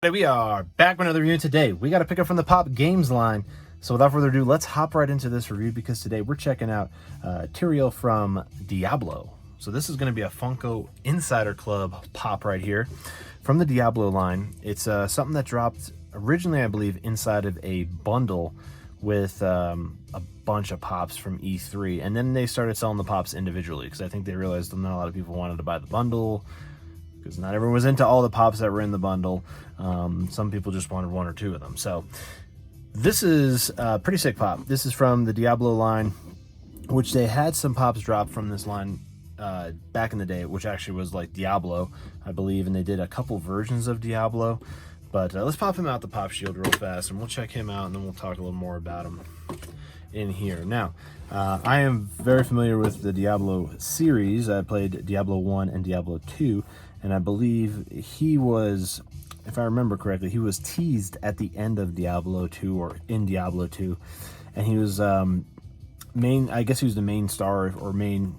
We are back with another review. Today we got to pick up from the Pop Games line. So without further ado, let's hop right into this review because today we're checking out Tyrael from Diablo. So this is going to be a Funko Insider Club pop right here from the Diablo line. It's something that dropped originally, I believe, inside of a bundle with a bunch of pops from E3, and then they started selling the pops individually because I think they realized that not a lot of people wanted to buy the bundle, because not everyone was into all the pops that were in the bundle. Some people just wanted one or two of them. So this is a pretty sick pop. This is from the Diablo line, which they had some pops drop from this line back in the day, which actually was like Diablo, I believe, and they did a couple versions of Diablo. But let's pop him out the pop shield real fast, and we'll check him out, and then we'll talk a little more about him in here. Now, I am very familiar with the Diablo series. I played Diablo 1 and Diablo 2, and I believe he was, if I remember correctly, he was teased at the end of Diablo 2 or in Diablo 2, and he was I guess he was the main star or main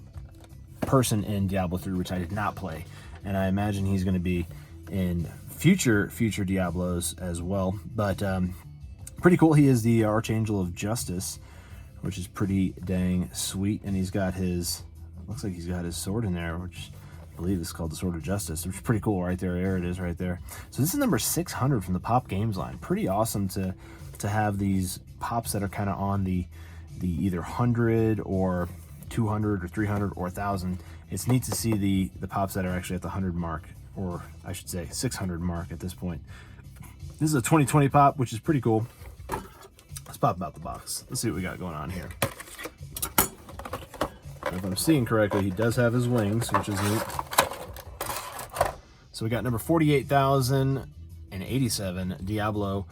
person in Diablo 3, which I did not play, and I imagine he's going to be in future Diablos as well. But pretty cool. He is the Archangel of Justice, which is pretty dang sweet, and he's got his, looks like he's got his sword in there, which I believe is called the Sword of Justice, which is pretty cool right there. There it is right there. So this is number 600 from the Pop Games line. Pretty awesome to have these pops that are kind of on the either 100 or 200 or 300 or 1,000. It's neat to see the pops that are actually at the 100 mark, or I should say 600 mark at this point. This is a 2020 pop, which is pretty cool. Let's pop him out the box. Let's see what we got going on here. If I'm seeing correctly, he does have his wings, which is neat. So we got number 48,087 Diablo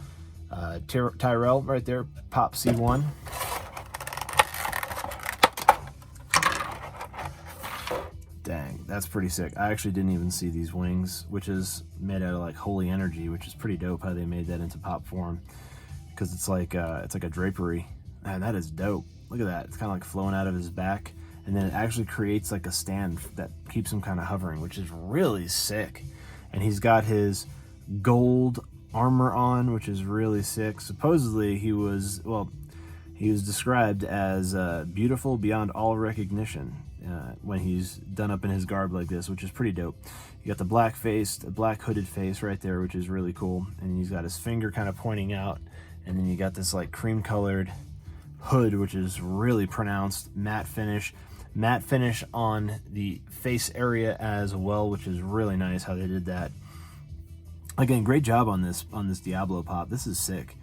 Tyrael right there, pop C1. Dang, that's pretty sick. I actually didn't even see these wings, which is made out of like holy energy, which is pretty dope how they made that into pop form, because it's like a drapery. Man, that is dope. Look at that. It's kind of like flowing out of his back, and then it actually creates like a stand that keeps him kind of hovering, which is really sick. And he's got his gold armor on, which is really sick. Supposedly he was described as beautiful beyond all recognition when he's done up in his garb like this, which is pretty dope. You got the black hooded face right there, which is really cool, and he's got his finger kind of pointing out, and then you got this like cream colored hood, which is really pronounced. Matte finish on the face area as well, which is really nice how they did that. Again, great job on this Diablo pop. This is sick.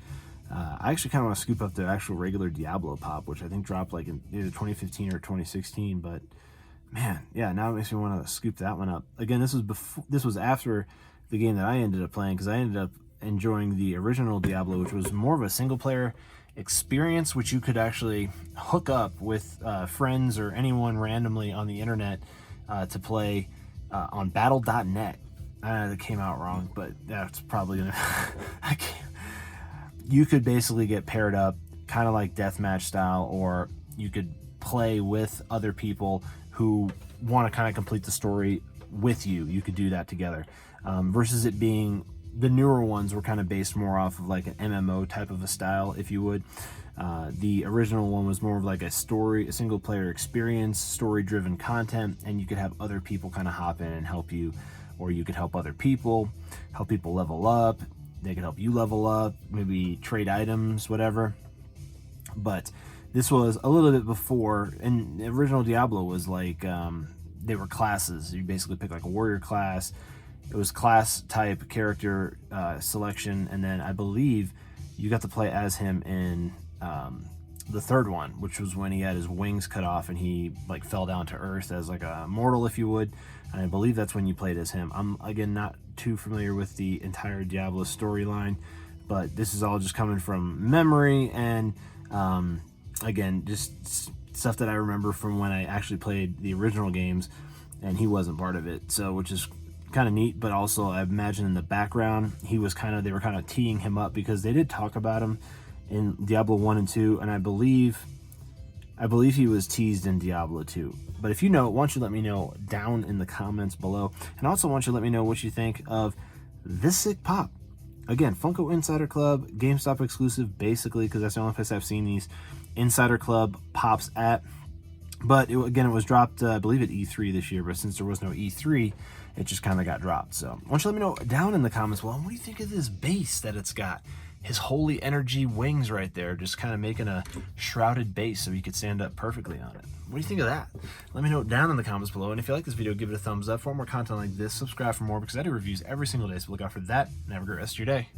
I actually kind of want to scoop up the actual regular Diablo pop, which I think dropped like in either 2015 or 2016. But man, yeah, now it makes me want to scoop that one up. Again, this was after the game that I ended up playing, because I ended up enjoying the original Diablo, which was more of a single player experience, which you could actually hook up with friends or anyone randomly on the internet to play on battle.net. That came out wrong, but that's probably gonna you could basically get paired up kind of like deathmatch style, or you could play with other people who want to kind of complete the story with you. You could do that together, versus it being, the newer ones were kind of based more off of like an MMO type of a style, if you would. The original one was more of like a single player experience, story driven content, and you could have other people kind of hop in and help you, or you could help other people, level up. They could help you level up, maybe trade items, whatever. But this was a little bit before, and the original Diablo was like, they were classes. You basically pick like a warrior class. It was class type character selection, and then I believe you got to play as him in the third one, which was when he had his wings cut off and he like fell down to earth as like a mortal, if you would. And I believe that's when you played as him. I'm again not too familiar with the entire Diablo storyline, but this is all just coming from memory, and again, just stuff that I remember from when I actually played the original games, and he wasn't part of it, so which is kind of neat. But also, I imagine in the background they were kind of teeing him up, because they did talk about him in Diablo 1 and 2, and I believe he was teased in Diablo 2. But if you know, why don't you let me know down in the comments below, and also why don't you let me know what you think of this sick pop. again, Funko Insider Club, GameStop exclusive, basically, because that's the only place I've seen these Insider Club pops at. But again, it was dropped, I believe, at E3 this year, but since there was no E3, it just kind of got dropped. So why don't you let me know down in the comments, well, what do you think of this base that it's got? His holy energy wings right there, just kind of making a shrouded base so he could stand up perfectly on it. What do you think of that? Let me know down in the comments below. And if you like this video, give it a thumbs up. For more content like this, subscribe for more, because I do reviews every single day. So look out for that, and have a great rest of your day.